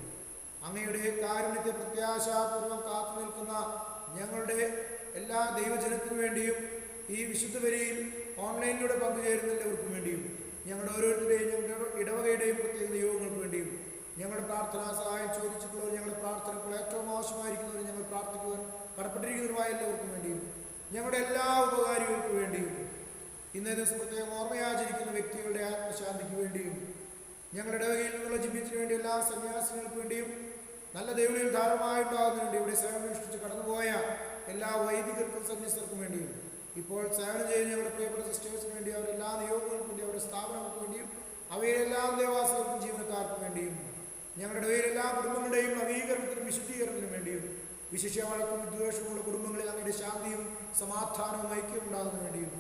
അങ്ങയുടെ കാരുണ്യത്തെ പ്രത്യാശാപൂർവ്വം കാത്തു നിൽക്കുന്ന ഞങ്ങളുടെ എല്ലാ ദൈവജനത്തിനു വേണ്ടിയും ഈ വിശുദ്ധ ബലിയിൽ ഓൺലൈനിലൂടെ പങ്കുചേരുന്ന എല്ലാവർക്കും വേണ്ടിയും ഞങ്ങളുടെ ഓരോരുത്തരുടെയും ഞങ്ങളുടെ ഇടവകയുടെയും പ്രത്യേക നിയോഗങ്ങൾക്ക് വേണ്ടിയും ഞങ്ങളുടെ പ്രാർത്ഥനാ സഹായം ചോദിച്ചിട്ടുള്ളവർ ഞങ്ങളുടെ പ്രാർത്ഥനകൾ ഏറ്റവും ആവശ്യമായിരിക്കുന്നവർ ഞങ്ങൾ പ്രാർത്ഥിക്കുവാൻ കടപ്പെട്ടിരിക്കുന്നവരുമായ എല്ലാവർക്കും വേണ്ടിയും ഞങ്ങളുടെ എല്ലാ ഉപകാരികൾക്കു വേണ്ടിയും ഇന്നേ ദിവസം പ്രത്യേകം ഓർമ്മയാചരിക്കുന്ന വ്യക്തികളുടെ ആത്മശാന്തിക്ക് വേണ്ടിയും ഞങ്ങളുടെ ഇടവകയിൽ നിന്നുള്ള ജീവിതത്തിന് വേണ്ടി എല്ലാ സന്യാസികൾക്ക് വേണ്ടിയും നല്ല ദൈവങ്ങളിൽ ധാരാളമായിട്ടുണ്ടാകുന്നതിന് വേണ്ടി ഇവിടെ സേവനമനുഷ്ഠിച്ച് കടന്നുപോയ എല്ലാ വൈദികർക്കും സന്യസ്തർക്കും വേണ്ടിയും ഇപ്പോൾ സേവനം ചെയ്യുന്ന ഞങ്ങളുടെ പ്രിയപ്പെട്ട സിസ്റ്റേഴ്സിന് വേണ്ടി അവരെല്ലാ നിയോഗങ്ങൾക്കും വേണ്ടി അവരുടെ സ്ഥാപനങ്ങൾക്ക് വേണ്ടിയും അവയിലെല്ലാ ദേവാസികൾക്കും ജീവനക്കാർക്കും വേണ്ടിയും ഞങ്ങളുടെ ഇടവയിൽ എല്ലാ കുടുംബങ്ങളുടെയും നവീകരണത്തിനും വിശുദ്ധീകരണത്തിനും വേണ്ടിയും വിശിഷ്യ വഴക്കും വിദ്വേഷമുള്ള കുടുംബങ്ങളിൽ അങ്ങയുടെ ശാന്തിയും സമാധാനവും ഐക്യവും ഉണ്ടാകുന്നതിന് വേണ്ടിയും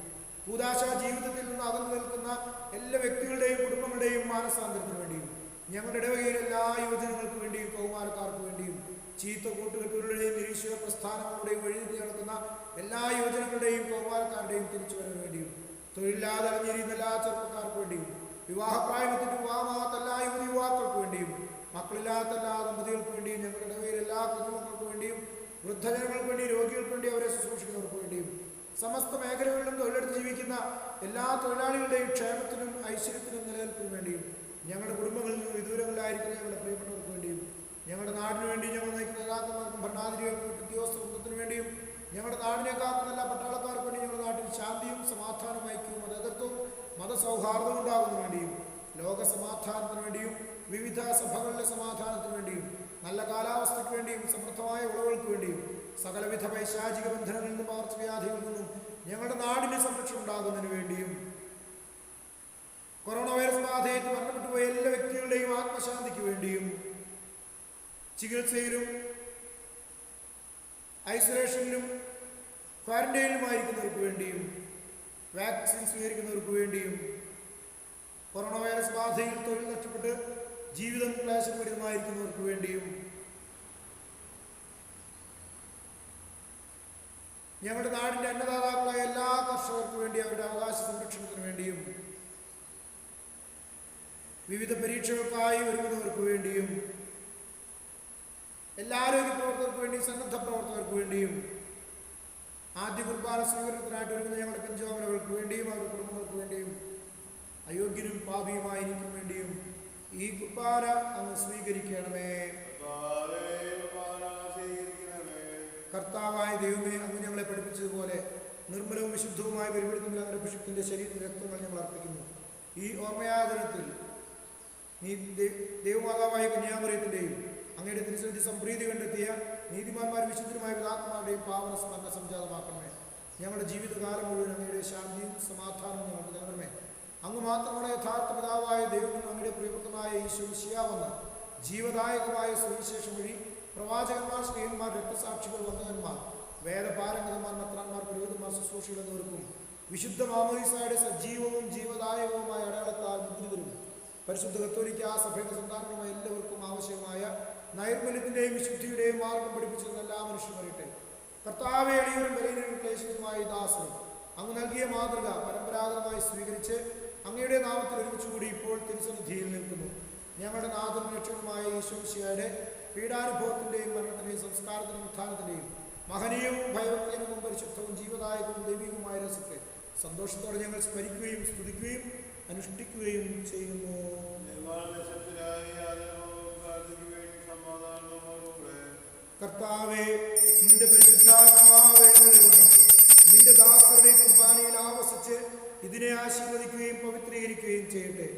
കൂദാശ ജീവിതത്തിൽ നിന്ന് അകന്നു നിൽക്കുന്ന എല്ലാ വ്യക്തികളുടെയും കുടുംബങ്ങളുടെയും മാനസാന്തരത്തിന് വേണ്ടിയും ഞങ്ങളുടെ ഇടവകയിൽ എല്ലാ യുവജനങ്ങൾക്ക് വേണ്ടിയും കൗമാരക്കാർക്ക് വേണ്ടിയും ചീത്ത കൂട്ടുകെട്ടുകളുടെയും നിരീശ്വര പ്രസ്ഥാനങ്ങളുടെയും വഴിതെറ്റി നടക്കുന്ന എല്ലാ യുവജനങ്ങളുടെയും കൗമാരക്കാരുടെയും തിരിച്ചുവരവിന് വേണ്ടിയും തൊഴിലില്ലാതെ അലഞ്ഞിരിക്കുന്ന എല്ലാ ചെറുപ്പക്കാർക്ക് വേണ്ടിയും വിവാഹപ്രായത്തിന് വിവാഹമാകാത്ത എല്ലാ യുവതിയുവാക്കൾക്ക് വേണ്ടിയും മക്കളില്ലാത്ത എല്ലാ ദമ്പതികൾക്ക് വേണ്ടിയും ഞങ്ങളുടെ ഇടവകയിൽ എല്ലാ കുഞ്ഞുമക്കൾക്ക് വേണ്ടിയും വൃദ്ധജനങ്ങൾക്ക് വേണ്ടി രോഗികൾക്ക് വേണ്ടി അവരെ ശുശ്രൂഷിക്കുന്നവർക്ക് വേണ്ടിയും സമസ്ത മേഖലകളിലും തൊഴിലെടുത്ത് ജീവിക്കുന്ന എല്ലാ തൊഴിലാളികളുടെയും ക്ഷേമത്തിനും ഐശ്വര്യത്തിനും നിലനിൽപ്പിനും വേണ്ടിയും ഞങ്ങളുടെ കുടുംബങ്ങളിൽ നിന്ന് വിദൂരങ്ങളിലായിരിക്കുന്ന ഞങ്ങളുടെ പ്രിയപ്പെട്ടവർക്ക് വേണ്ടിയും ഞങ്ങളുടെ നാടിനു വേണ്ടി ഞങ്ങൾ നയിക്കുന്ന നേതാക്കന്മാർക്കും ഭരണാധികാരികൾക്കും ഉദ്യോഗസ്ഥർക്കും വേണ്ടിയും ഞങ്ങളുടെ നാടിനെ കാക്കുന്ന എല്ലാ പട്ടാളക്കാർക്ക് വേണ്ടി ഞങ്ങളുടെ നാട്ടിൽ ശാന്തിയും സമാധാനവും ഐക്യവും മതേതരത്വവും മതസൗഹാർദ്ദവും ഉണ്ടാകുന്നതിന് വേണ്ടിയും ലോക സമാധാനത്തിന് വേണ്ടിയും വിവിധ സഭകളിലെ സമാധാനത്തിന് വേണ്ടിയും നല്ല കാലാവസ്ഥയ്ക്ക് വേണ്ടിയും സമൃദ്ധമായ വിളവുകൾക്ക് വേണ്ടിയും സകലവിധ പൈശാചിക ബന്ധനങ്ങളിൽ നിന്നും പകർച്ചവ്യാധികളിൽ നിന്നും ഞങ്ങളുടെ നാടിന് സംരക്ഷണം ഉണ്ടാകുന്നതിന് വേണ്ടിയും കൊറോണ വൈറസ് ബാധയേറ്റ് മരണപ്പെട്ടുപോയ എല്ലാ വ്യക്തികളുടെയും ആത്മശാന്തിക്ക് വേണ്ടിയും ചികിത്സയിലും ഐസൊലേഷനിലും ക്വാറന്റൈനിലുമായിരിക്കുന്നവർക്ക് വേണ്ടിയും വാക്സിൻ സ്വീകരിക്കുന്നവർക്ക് വേണ്ടിയും കൊറോണ വൈറസ് ബാധയിൽ തൊഴിൽ നഷ്ടപ്പെട്ട് ജീവിതം ക്ലേശപൂരിതമായിരിക്കുന്നവർക്ക് വേണ്ടിയും ഞങ്ങളുടെ നാടിൻ്റെ അന്നദാതാക്കളായ എല്ലാ കർഷകർക്കു വേണ്ടി അവരുടെ അവകാശ സംരക്ഷണത്തിന് വേണ്ടിയും വിവിധ പരീക്ഷകൾക്കായി ഒരുങ്ങുന്നവർക്ക് വേണ്ടിയും എല്ലാ ആരോഗ്യ പ്രവർത്തകർക്ക് വേണ്ടിയും സന്നദ്ധ പ്രവർത്തകർക്ക് വേണ്ടിയും ആദ്യ കുർബാന സ്വീകരണത്തിനായിട്ട് ഒരുങ്ങുന്ന ഞങ്ങളുടെ പിഞ്ചോമനകൾക്ക് വേണ്ടിയും അവരുടെ കുടുംബങ്ങൾക്ക് വേണ്ടിയും അയോഗ്യനും പാപിയുമായിരിക്കും വേണ്ടിയും ഈ കുർബാന അങ്ങ് സ്വീകരിക്കണമേ. കർത്താവായ ദൈവമേ, അങ്ങ് ഞങ്ങളെ പഠിപ്പിച്ചതുപോലെ നിർമ്മലവും വിശുദ്ധവുമായ പരിപടിക്കുന്ന അങ്ങയുടെ അഭിഷിക്തന്റെ ശരീരം രക്തങ്ങൾ ഞങ്ങൾ അർപ്പിക്കുന്നു. ഈ ഓർമ്മയാചരണത്തിൽ നീ ദൈവമാതാവായ കന്യാമറിയത്തിൻ്റെയും അങ്ങയുടെ തിരുസന്നിധി സംപ്രീതി കണ്ടെത്തിയ നീതിമാന്മാരും വിശുദ്ധരുമായ പിതാക്കന്മാരുടെയും പാവന സ്മരണ സംജാതമാക്കണമേ. ഞങ്ങളുടെ ജീവിതകാലം മുഴുവൻ അങ്ങയുടെ ശാന്തിയും സമാധാനവും ഞങ്ങൾക്ക് നൽകണമേ. അങ്ങ് മാത്രമാണ് യഥാർത്ഥ പിതാവായ ദൈവം. അങ്ങയുടെ പ്രിയപ്പെട്ടമായ ഈശോ മിശിഹാവെന്ന ജീവദായകമായ സുവിശേഷം വഴി പ്രവാചകന്മാർ, സ്ത്രീയന്മാർ, രക്തസാക്ഷികൾ, വന്ദകന്മാർ, വേദപാരംഗതന്മാർ, മെത്രാന്മാർ, പുരോഹിതന്മാർ, ശുശ്രൂഷികൾ എന്നിവർക്കും വിശുദ്ധ മാമോദീസായുടെ സജീവവും ജീവദായകവുമായ അടയാളത്താൽ മുദ്രിതരും പരിശുദ്ധ കത്തോലിക്ക സഭയുടെ സന്താനങ്ങളുമായ എല്ലാവർക്കും ആവശ്യമായ നൈർമല്യത്തിൻ്റെയും വിശുദ്ധിയുടെയും മാർഗം പഠിപ്പിച്ചിരുന്ന എല്ലാ മനുഷ്യരും അറിയട്ടെ. കർത്താവെ, എളിയവരും ബലഹീനരും ക്ലേശിതരുമായ ദാസരും അങ്ങ് നൽകിയ മാതൃക പരമ്പരാഗതമായി സ്വീകരിച്ച് അങ്ങയുടെ നാമത്തിൽ ഒരുമിച്ചുകൂടി ഇപ്പോൾ തിരുസന്നിധിയിൽ നിൽക്കുന്നു. ഞങ്ങളുടെ നാഥനും രക്ഷകനുമായ ഈശോ മിശിഹായുടെ പീഡാനുഭവത്തിൻ്റെയും മരണത്തിൻ്റെയും സംസ്കാരത്തിനും ഉത്ഥാനത്തിൻ്റെയും മഹനീയവും ഭയഭക്തിജനകവും പരിശുദ്ധവും ജീവദായകവും ദൈവികവുമായ രസത്തെ സന്തോഷത്തോടെ ഞങ്ങൾ സ്മരിക്കുകയും സ്തുതിക്കുകയും അനുഷ്ഠിക്കുകയും ചെയ്യുന്നു. കർത്താവേ, നിന്റെ പരിശുദ്ധാത്മാവ് എഴുന്നള്ളിവന്ന് നിന്റെ ദാസരുടെ കുർബാനയിൽ ആവസിച്ച് ഇതിനെ ആശീർവദിക്കുകയും പവിത്രീകരിക്കുകയും ചെയ്യട്ടെ.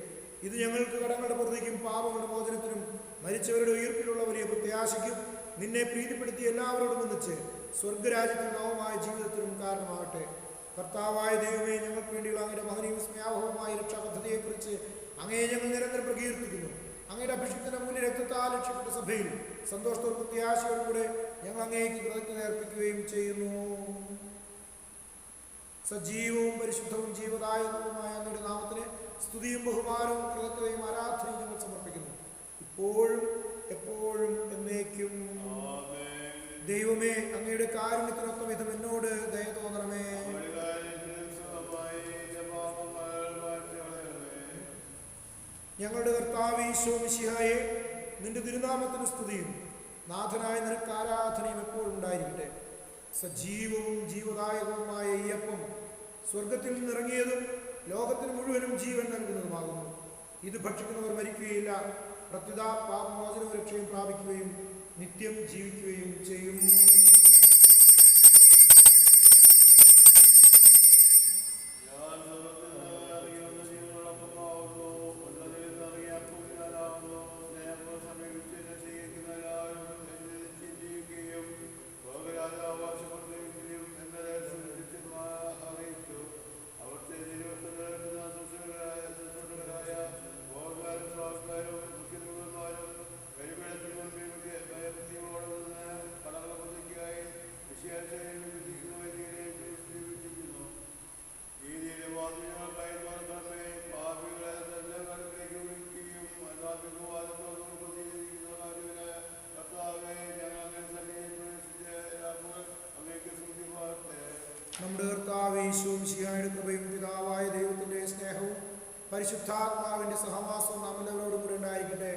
ഇത് ഞങ്ങൾക്ക് കടങ്ങളുടെ പുറത്തേക്കും പാപങ്ങളുടെ മോചനത്തിനും മരിച്ചവരുടെ ഉയർപ്പിലുള്ള വലിയ പ്രത്യാശയ്ക്കും നിന്നെ പ്രീതിപ്പെടുത്തി എല്ലാവരോടും ഒന്നിച്ച് സ്വർഗരാജ്യത്തിൽ നവമായ ജീവിതത്തിനും കാരണമാകട്ടെ. കർത്താവായ ദൈവമേ, ഞങ്ങൾക്ക് വേണ്ടിയുള്ള അങ്ങയുടെ മഹനീയവും സ്നേഹവുമായ രക്ഷാപദ്ധതിയെക്കുറിച്ച് അങ്ങയെ ഞങ്ങൾ നിരന്തരം പ്രകീർത്തിക്കുന്നു. അങ്ങയുടെ അഭിഷിക്തന്റെ മൂല്യ രക്തത്താൽ രക്ഷപ്പെട്ട സഭയിൽ സന്തോഷത്തോടും പ്രത്യാശയോടും കൂടെ ഞങ്ങൾ അങ്ങേക്ക് കൃതജ്ഞത അർപ്പിക്കുകയും ചെയ്യുന്നു. സജീവവും പരിശുദ്ധവും ജീവദായകവുമായ അങ്ങയുടെ നാമത്തിന് സ്തുതിയും ബഹുമാനവും കൃതജ്ഞതയും ആരാധനയും ഞങ്ങൾ സമർപ്പിക്കുന്നു, ഇപ്പോഴും എപ്പോഴും എന്നേക്കും. ദൈവമേ, അങ്ങയുടെ കാരുണ്യത്തിനൊത്ത വിധം എന്നോട് ദയ തോന്നണമേ. ഞങ്ങളുടെ കർത്താവേ ഈശോ മിശിഹായേ, നിന്റെ തിരുനാമത്തിന് സ്തുതിയും നാഥനായ നിനക്ക് ആരാധനയും എപ്പോഴും ഉണ്ടായിരിക്കട്ടെ. സജീവവും ജീവദായകവുമായ ഈ അപ്പം സ്വർഗത്തിൽ നിന്നിറങ്ങിയതും ലോകത്തിന് മുഴുവനും ജീവൻ നൽകുന്നതുമാകുന്നു. ഇത് ഭക്ഷിക്കുന്നവർ മരിക്കുകയില്ല, പ്രത്യുത പാപമോചനവും രക്ഷയും പ്രാപിക്കുകയും നിത്യം ജീവിക്കുകയും ചെയ്യും. നമ്മുടെ കർത്താവേ ഈശോ മിശിഹായുടെ കൃപയും പിതാവായ ദൈവത്തിൻ്റെ സ്നേഹവും പരിശുദ്ധാത്മാവിൻ്റെ സഹവാസവും നാം എല്ലാവരോടും കൂടെ ഉണ്ടായിരിക്കട്ടെ,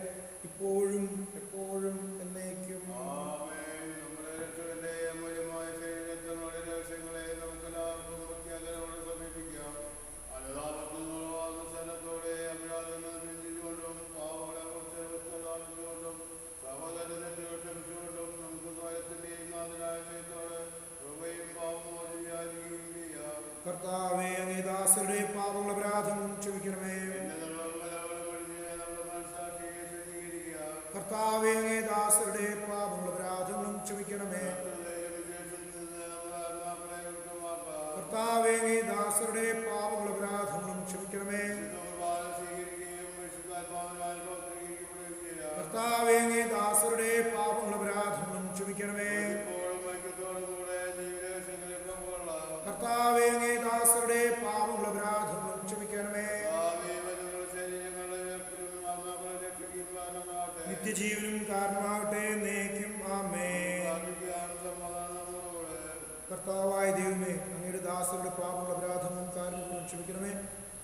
ഇപ്പോഴും എപ്പോഴും എന്നേക്കും. കർത്താവേ, അങ്ങേ ദാസരുടെ പാപങ്ങൾ അപരാധങ്ങളും ക്ഷമിക്കണമേ. കർത്താവേ, അങ്ങേ ദാസരുടെ പാപങ്ങൾ അപരാധങ്ങളും ക്ഷമിക്കണമേ. കർത്താവേ, അങ്ങേ ദാസരുടെ പാപങ്ങൾ അപരാധങ്ങളും ക്ഷമിക്കണമേ. കർത്താവേ, അങ്ങേ ദാസരുടെ പാപങ്ങൾ അപരാധങ്ങളും ക്ഷമിക്കണമേ. കർത്താവേ, അങ്ങേ ദാസരുടെ പാപങ്ങൾ അപരാധങ്ങളും ക്ഷമിക്കണമേ. നിത്യജീവനും കാരണമാകട്ടെ, എന്നേക്കും. ആമേൻ. കർത്താവായ ദൈവമേ, അങ്ങയുടെ ദാസരുടെ പാപങ്ങൾ അപരാധങ്ങളും കാരണങ്ങളും ക്ഷമിക്കണമേ.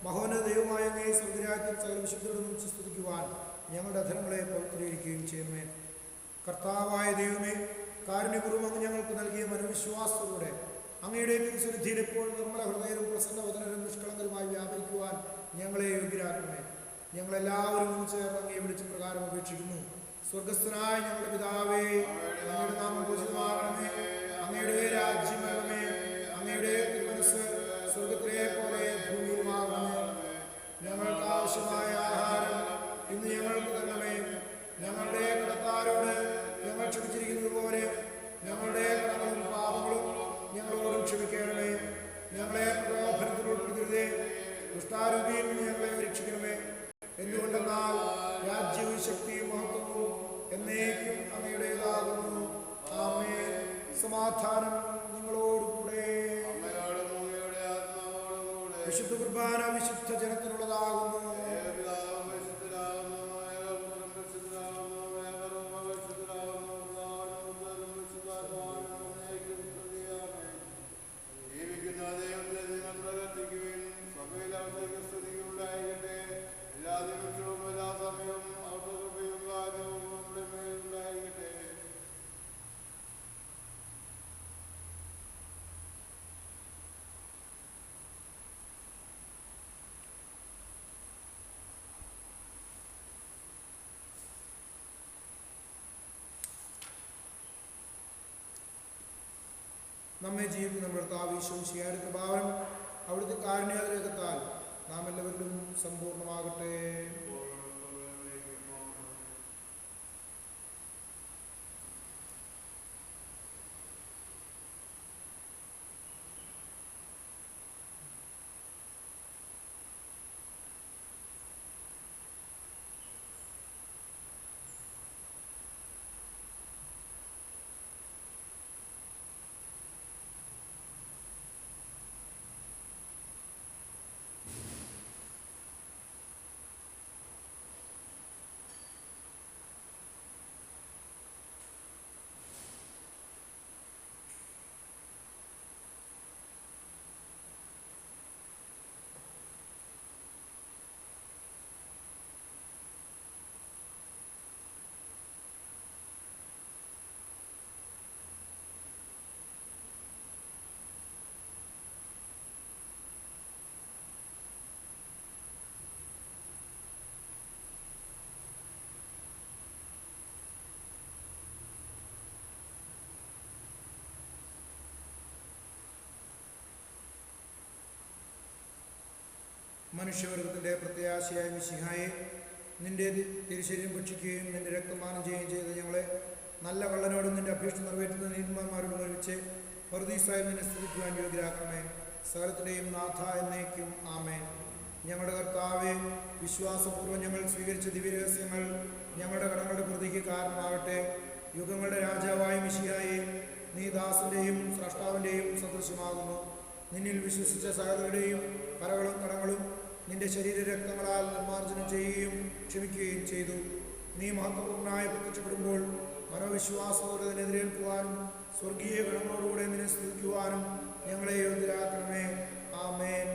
മഹോന്നത ദൈവമായ അങ്ങേ സ്വർഗ്ഗരാജ്യത്തിൽ സകല വിശുദ്ധരോടും സ്തുതിക്കുവാൻ ഞങ്ങളുടെ അധരങ്ങളെ പവിത്രീകരിക്കുകയും ചെയ്യണമേ. കർത്താവായ ദൈവമേ, കാരുണ്യപൂർവ്വം അങ്ങ് ഞങ്ങൾക്ക് നൽകിയ മനോവിശ്വാസത്തോടെ അങ്ങയുടെ തിരുസന്നിധിയിൽ എപ്പോഴും നിർമ്മല ഹൃദയരും പ്രസന്നവദനരും നിഷ്കളങ്കരുമായി വ്യാപരിക്കുവാൻ ഞങ്ങളെ യോഗ്യരാക്കണമേ. ഞങ്ങളെല്ലാവരും ഒന്ന് ചേർന്ന് അങ്ങയെ വിളിച്ച് പ്രകാരം അപേക്ഷിക്കുന്നു. സ്വർഗസ്ഥനായ ഞങ്ങളുടെ പിതാവേ, അങ്ങയുടെ നാമം പൂജിതമാകണമേ. അങ്ങയുടെ രാജ്യം വരണമേ. അങ്ങയുടെ തിരുമനസ്സ് സ്വർഗത്തിലെ പോലെ ഭൂമിയിലുമാകണമേ. ഞങ്ങൾക്ക് ആവശ്യമായ ആഹാരം ഇന്ന് ഞങ്ങൾക്ക് തരണമേ. ഞങ്ങളുടെ കടക്കാരോട് ഞങ്ങൾ ക്ഷമിച്ചിരിക്കുന്നത് പോലെ ഞങ്ങളുടെ കടങ്ങളും പാപങ്ങളും ഞങ്ങളോടും ക്ഷമിക്കണമേ. ഞങ്ങളെ പ്രലോഭനത്തിൽ ഉൾപ്പെടുത്തരുതേ, ദുഷ്ടാരൂപിയിൽ നിന്ന് ഞങ്ങളെ രക്ഷിക്കണമേ. എന്തുകൊണ്ടെന്നാൽ രാജ്യവും ശക്തിയും മഹത്വവും എന്നേക്കും അങ്ങയുടേതാകുന്നു. ആമേൻ. സമാധാനം നിങ്ങളോടുകൂടെ. വിശുദ്ധ കുർബാന വിശുദ്ധ ജനത്തിനുള്ളതാകുന്നു. നമ്മെ ജീവിക്കുന്ന നമ്മുടെ കർത്താവ് ഈശോ മിശിഹായുടെ കൃപാവരം അവിടുത്തെ കാരുണ്യാതിരേകത്താൽ നാം എല്ലാവരിലും സമ്പൂർണ്ണമാകട്ടെ. മനുഷ്യവർഗത്തിൻ്റെ പ്രത്യാശയായ മിശിഹായെ, നിന്റെ തിരുശരീരം ഭക്ഷിക്കുകയും നിന്റെ രക്തപാനം ചെയ്യുകയും ചെയ്ത് ഞങ്ങളെ നല്ല കള്ളനോടും നിന്റെ അഭീഷ്ട നിറവേറ്റുന്ന നീതിമാന്മാരോടും ഒരുമിച്ച് പറുദീസായി നിന്നെ സ്തുതിക്കുവാൻ യോഗ്യരാക്കണമേ. സകലത്തിൻ്റെയും നാഥ എന്നേക്കും ആമേൻ. ഞങ്ങളുടെ കർത്താവെ, വിശ്വാസപൂർവ്വം ഞങ്ങൾ സ്വീകരിച്ച ദിവ്യരഹസ്യങ്ങൾ ഞങ്ങളുടെ കടങ്ങളുടെ പ്രതിക്ക് കാരണമാകട്ടെ. യുഗങ്ങളുടെ രാജാവായ മിശിഹായെ, നീ ദാസന്റെയും സ്രഷ്ടാവിൻ്റെയും സദൃശ്യമാകുന്നു. നിന്നിൽ വിശ്വസിച്ച സകലരുടെയും കരകളും കടങ്ങളും നിന്റെ ശരീരരക്തങ്ങളാൽ നിർമ്മാർജ്ജനം ചെയ്യുകയും ക്ഷമിക്കുകയും ചെയ്തു. നീ മഹത്വപൂർണ്ണമായി പ്രത്യക്ഷപ്പെടുമ്പോൾ മനോവിശ്വാസത്തോടെ നിന്നെ എതിരേൽക്കുവാനും സ്വർഗീയ ഗണങ്ങളോടുകൂടെ നിന്നെ സ്തുതിക്കുവാനും ഞങ്ങളെ യോഗ്യരാക്കണമേ. ആമേൻ.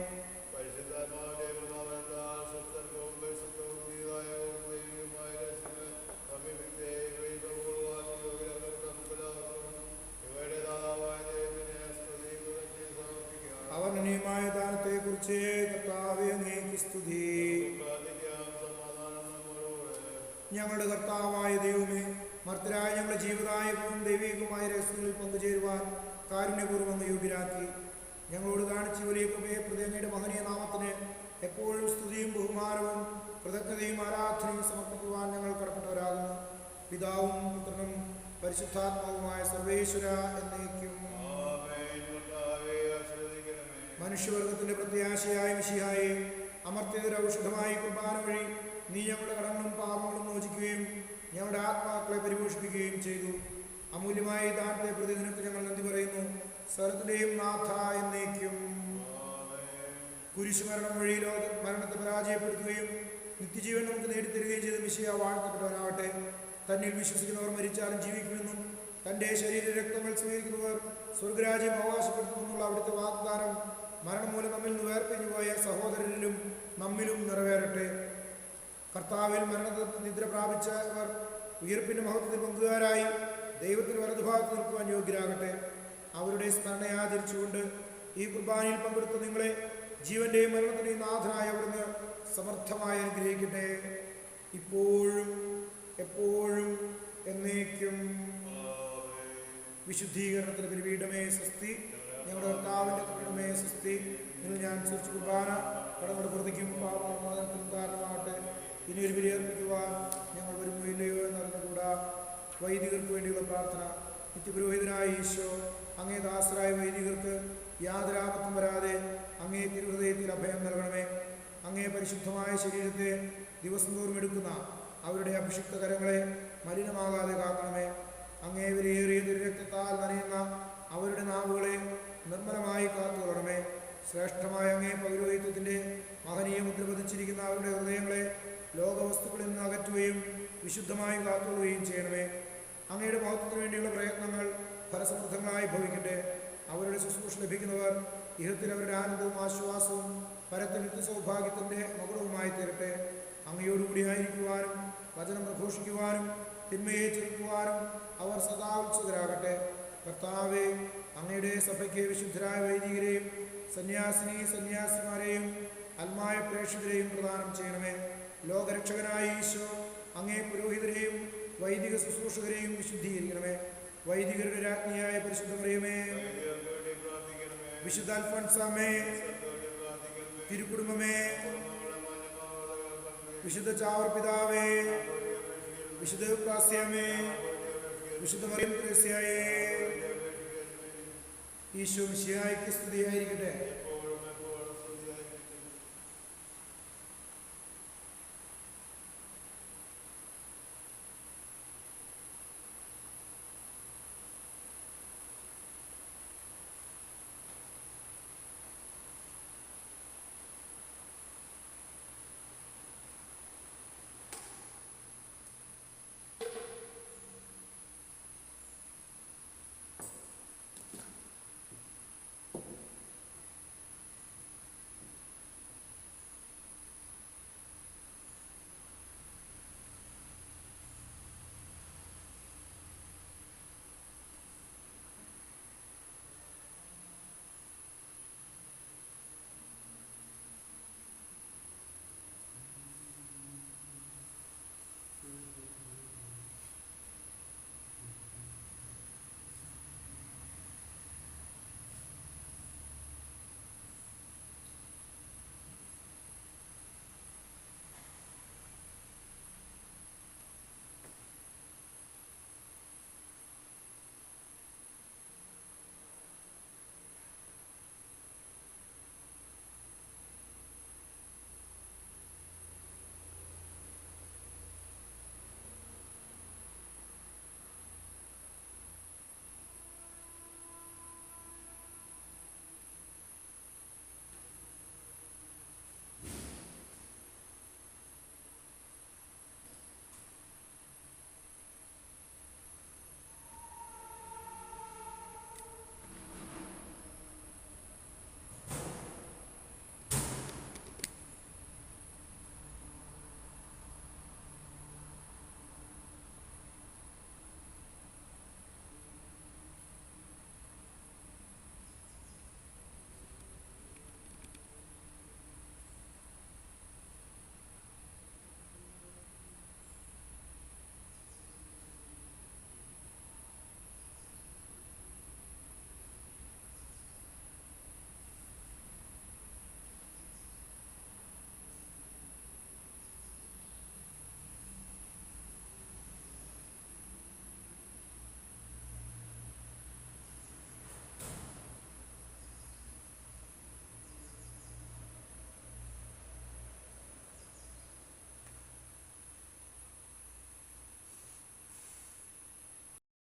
അവർണ്ണനീയമായ ദാനത്തെക്കുറിച്ച് കർത്താവേ അങ്ങേക്ക് സ്തുതി. ഞങ്ങളുടെ കർത്താവായ ദൈവമേ, മർത്തരായ ഞങ്ങളുടെ ജീവദായകവും ദൈവികവുമായ രഹസ്യങ്ങളിൽ പങ്കുചേരുവാൻ കാരുണ്യപൂർവ്വം അങ്ങ് യോഗ്യരാക്കി. ഞങ്ങളോട് കാണിച്ച വലിയ കൃപയെ പ്രതി അങ്ങയുടെ മഹനീയ നാമത്തിന് എപ്പോഴും സ്തുതിയും ബഹുമാനവും കൃതജ്ഞതയും ആരാധനയും സമർപ്പിക്കുവാൻ ഞങ്ങൾ കടപ്പെട്ടവരാകുന്നു. പിതാവും പുത്രനും പരിശുദ്ധാത്മാവുമായ സർവേശ്വര എന്നേക്കും. മനുഷ്യവർഗത്തിന്റെ പ്രത്യാശയായ മിശിഹായെ, അമർത്യതയുടെ ഔഷധമായ കുർബാന വഴി നീ ഞങ്ങളുടെ കടങ്ങളും പാപങ്ങളും മോചിക്കുകയും ഞങ്ങളുടെ ആത്മാക്കളെ പരിപോഷിപ്പിക്കുകയും ചെയ്തു. അമൂല്യമായ ദാനത്തെ പ്രതി നിനക്ക് ഞങ്ങൾ നന്ദി പറയുന്നു. സകലത്തിന്റെയും നാഥ എന്നേക്കും. കുരിശുമരണം വഴി മരണത്തെ പരാജയപ്പെടുത്തുകയും നിത്യജീവൻ നമുക്ക് നേടിത്തരികയും ചെയ്ത മിശിഹ വാഴ്ത്തപ്പെട്ടവരാകട്ടെ. തന്നിൽ വിശ്വസിക്കുന്നവർ മരിച്ചാലും ജീവിക്കുമെന്നും തൻ്റെ ശരീര രക്തങ്ങൾ സ്വീകരിക്കുന്നവർ സ്വർഗരാജ്യം അവകാശപ്പെടുത്തുമെന്നുള്ള അവിടുത്തെ വാഗ്ദാനം മരണം മൂലം നമ്മിൽ നിന്ന് വേർപിരിഞ്ഞു പോയ സഹോദരരിലും നമ്മിലും നിറവേറട്ടെ. കർത്താവിൽ നിദ്ര പ്രാപിച്ചവർ ഉയർപ്പിന്റെ മഹത്വത്തിൽ പങ്കുകാരായി ദൈവത്തിന് വലതുഭാഗത്ത് നിൽക്കുവാൻ യോഗ്യരാകട്ടെ. അവരുടെ സ്മരണയെ ആചരിച്ചുകൊണ്ട് ഈ കുർബാനയിൽ പങ്കെടുത്ത നിങ്ങളെ ജീവന്റെയും മരണത്തിന്റെയും നാഥനായ അവിടുന്ന് സമർത്ഥമായി അനുഗ്രഹിക്കട്ടെ, ഇപ്പോഴും എപ്പോഴും എന്നേക്കും. വിശുദ്ധീകരണത്തിന് പരിപീഠമേ സ്വസ്തി. ഞങ്ങളുടെ കർത്താവിൻ്റെ കൃപമേ സ്വസ്തി. നിങ്ങൾ ഞാൻ സ്വീകരിച്ച കുർബാന കടങ്ങളുടെ പ്രതിക്കും പാപമോചനത്തിനും കാരണമാകട്ടെ. ഇനി ഒരു ബലിയർപ്പിക്കുവാൻ ഞങ്ങൾ വരുമോ ഇല്ലയോ എന്നറിഞ്ഞുകൂടാ. വൈദികർക്ക് വേണ്ടിയുള്ള പ്രാർത്ഥന. നിത്യപുരോഹിതനായ ഈശോ, അങ്ങേ ദാസരായ വൈദികർക്ക് യാതൊരാപത്തും വരാതെ അങ്ങേ തിരുഹൃദയത്തിൽ അഭയം നൽകണമേ. അങ്ങേ പരിശുദ്ധമായ ശരീരത്തെ ദിവസം തോറും എടുക്കുന്ന അവരുടെ അഭിഷിക്ത കരങ്ങളെ മലിനമാകാതെ കാക്കണമേ. അങ്ങേ വിലയേറിയ തിരുരക്തത്താൽ നനയുന്ന അവരുടെ നാവുകളെ നിർമ്മലമായി കാത്തുകൊള്ളണമേ. ശ്രേഷ്ഠമായ അങ്ങേ പൗരോഹിത്യത്തിൻ്റെ മഹനീയ മുദ്ര പതിച്ചിരിക്കുന്ന അവരുടെ ഹൃദയങ്ങളെ ലോകവസ്തുക്കളിൽ നിന്ന് അകറ്റുകയും വിശുദ്ധമായി കാത്തുകൊള്ളുകയും ചെയ്യണമേ. അങ്ങയുടെ മഹത്വത്തിന് വേണ്ടിയുള്ള പ്രയത്നങ്ങൾ ഫലസമൃദ്ധങ്ങളായി ഭവിക്കട്ടെ. അവരുടെ ശുശ്രൂഷ ലഭിക്കുന്നവർ ഇഹത്തിൽ അവരുടെ ആനന്ദവും ആശ്വാസവും പരത്തിൽ നിത്യസൗഭാഗ്യത്തിൻ്റെ മകുടവുമായി തീരട്ടെ. അങ്ങയോടുകൂടി ആയിരിക്കുവാനും വചനം പ്രഘോഷിക്കുവാനും തിന്മയെ ചെറുക്കുവാനും അവർ സദാ ഉത്സുകരാകട്ടെ. കർത്താവേ, അങ്ങയുടെ സഭയ്ക്ക് വിശുദ്ധരായ വൈദികരെയും സന്യാസിമാരെയും അൽമായ പ്രേക്ഷകരെയും പ്രദാനം ചെയ്യണമേ. ലോകരക്ഷകനായ ഈശോ, അങ്ങേ പുരോഹിതരെയും വൈദിക ശുശ്രൂഷകരെയും വിശുദ്ധീകരിക്കണമേ. വൈദികരുടെ രാജ്ഞിയായ പരിശുദ്ധ മറിയമേ, വിശുദ്ധ അൽഫോൻസാമേ, തിരുക്കുടുംബമേ, വിശുദ്ധ ചാവർ പിതാവേ, വിശുദ്ധ ഉപാസ്യമേ, വിശുദ്ധ മറിയം ത്രേസ്യായേ, ഈശോ മിശിഹായ്ക്ക് സ്തുതിയായിരിക്കട്ടെ.